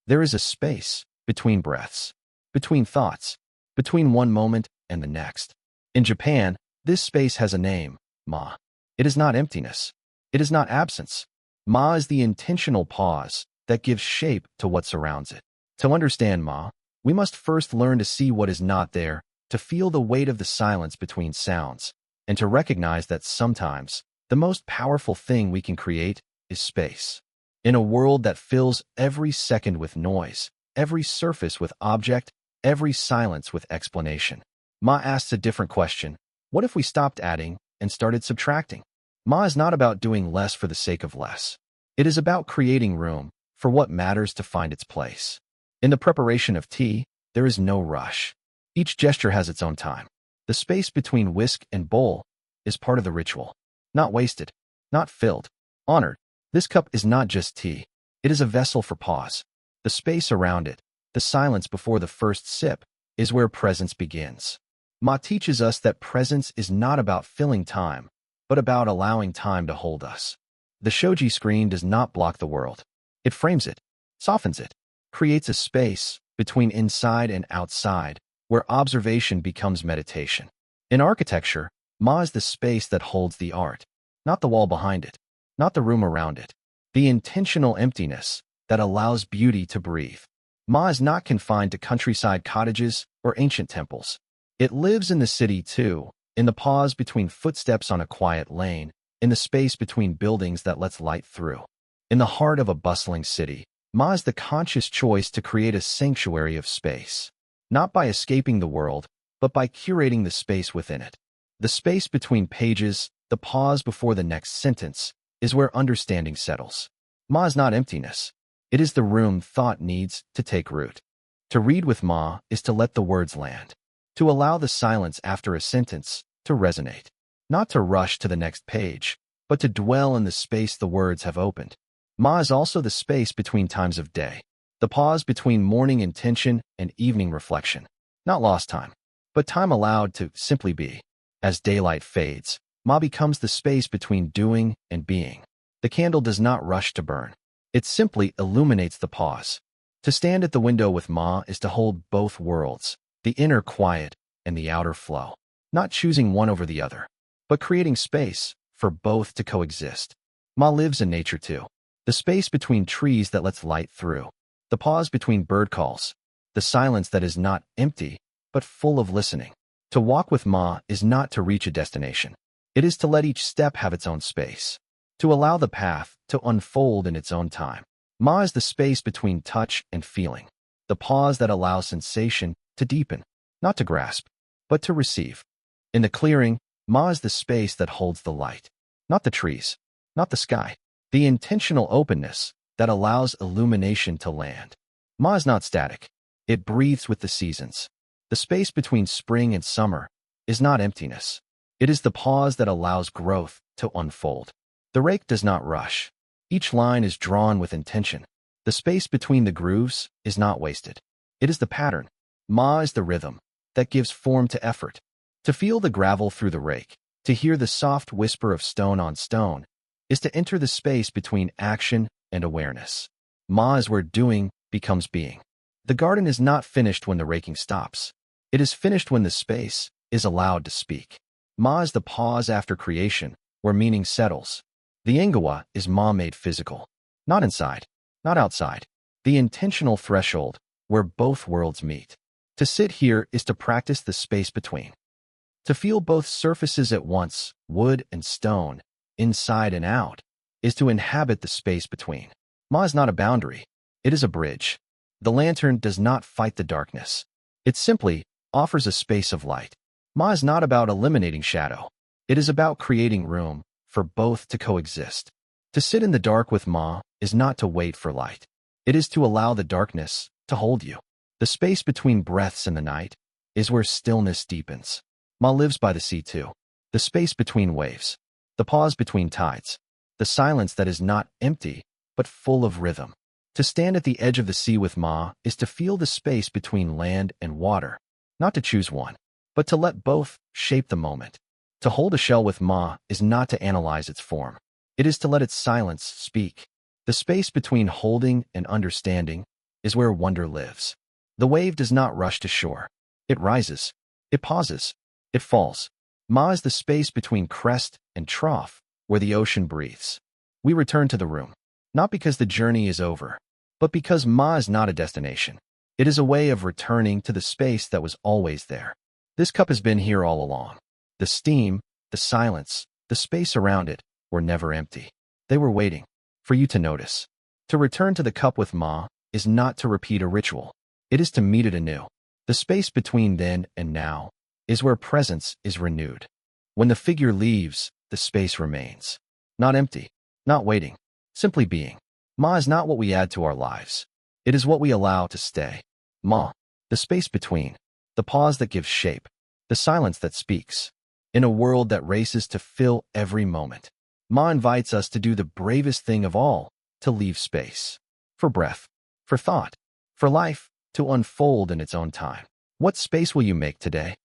There is a space between breaths, between thoughts, between one moment and the next. In Japan, this space has a name, Ma. It is not emptiness. It is not absence. Ma is the intentional pause that gives shape to what surrounds it. To understand Ma, we must first learn to see what is not there, to feel the weight of the silence between sounds, and to recognize that sometimes the most powerful thing we can create is space. In a world that fills every second with noise, every surface with object, every silence with explanation, Ma asks a different question. What if we stopped adding and started subtracting? Ma is not about doing less for the sake of less. It is about creating room for what matters to find its place. In the preparation of tea, there is no rush. Each gesture has its own time. The space between whisk and bowl is part of the ritual. Not wasted, not filled, honored. This cup is not just tea. It is a vessel for pause. The space around it, the silence before the first sip, is where presence begins. Ma teaches us that presence is not about filling time, but about allowing time to hold us. The shoji screen does not block the world. It frames it, softens it, creates a space between inside and outside where observation becomes meditation. In architecture, Ma is the space that holds the art, not the wall behind it, not the room around it, the intentional emptiness that allows beauty to breathe. Ma is not confined to countryside cottages or ancient temples. It lives in the city too, in the pause between footsteps on a quiet lane, in the space between buildings that lets light through. In the heart of a bustling city, Ma is the conscious choice to create a sanctuary of space, not by escaping the world, but by curating the space within it. The space between pages, the pause before the next sentence, is where understanding settles. Ma is not emptiness. It is the room thought needs to take root. To read with Ma is to let the words land, to allow the silence after a sentence to resonate, not to rush to the next page, but to dwell in the space the words have opened. Ma is also the space between times of day, the pause between morning intention and evening reflection. Not lost time, but time allowed to simply be. As daylight fades, Ma becomes the space between doing and being. The candle does not rush to burn. It simply illuminates the pause. To stand at the window with Ma is to hold both worlds, the inner quiet and the outer flow, not choosing one over the other, but creating space for both to coexist. Ma lives in nature too. The space between trees that lets light through, the pause between bird calls, the silence that is not empty, but full of listening. To walk with Ma is not to reach a destination. It is to let each step have its own space, to allow the path to unfold in its own time. Ma is the space between touch and feeling, the pause that allows sensation to deepen, not to grasp, but to receive. In the clearing, Ma is the space that holds the light, not the trees, not the sky, the intentional openness that allows illumination to land. Ma is not static. It breathes with the seasons. The space between spring and summer is not emptiness. It is the pause that allows growth to unfold. The rake does not rush. Each line is drawn with intention. The space between the grooves is not wasted. It is the pattern. Ma is the rhythm that gives form to effort. To feel the gravel through the rake, to hear the soft whisper of stone on stone, is to enter the space between action and awareness. Ma is where doing becomes being. The garden is not finished when the raking stops. It is finished when the space is allowed to speak. Ma is the pause after creation, where meaning settles. The Ingawa is Ma made physical. Not inside, not outside. The intentional threshold, where both worlds meet. To sit here is to practice the space between. To feel both surfaces at once, wood and stone, inside and out, is to inhabit the space between. Ma is not a boundary. It is a bridge. The lantern does not fight the darkness. It simply offers a space of light. Ma is not about eliminating shadow. It is about creating room for both to coexist. To sit in the dark with Ma is not to wait for light. It is to allow the darkness to hold you. The space between breaths in the night is where stillness deepens. Ma lives by the sea too. The space between waves, the pause between tides, the silence that is not empty, but full of rhythm. To stand at the edge of the sea with Ma is to feel the space between land and water, not to choose one, but to let both shape the moment. To hold a shell with Ma is not to analyze its form. It is to let its silence speak. The space between holding and understanding is where wonder lives. The wave does not rush to shore. It rises. It pauses. It falls. Ma is the space between crest and trough, where the ocean breathes. We return to the room, not because the journey is over, but because Ma is not a destination. It is a way of returning to the space that was always there. This cup has been here all along. The steam, the silence, the space around it were never empty. They were waiting for you to notice. To return to the cup with Ma is not to repeat a ritual. It is to meet it anew. The space between then and now is where presence is renewed. When the figure leaves, the space remains. Not empty, not waiting, simply being. Ma is not what we add to our lives. It is what we allow to stay. Ma, the space between, the pause that gives shape, the silence that speaks. In a world that races to fill every moment, Ma invites us to do the bravest thing of all, to leave space. For breath, for thought, for life to unfold in its own time. What space will you make today?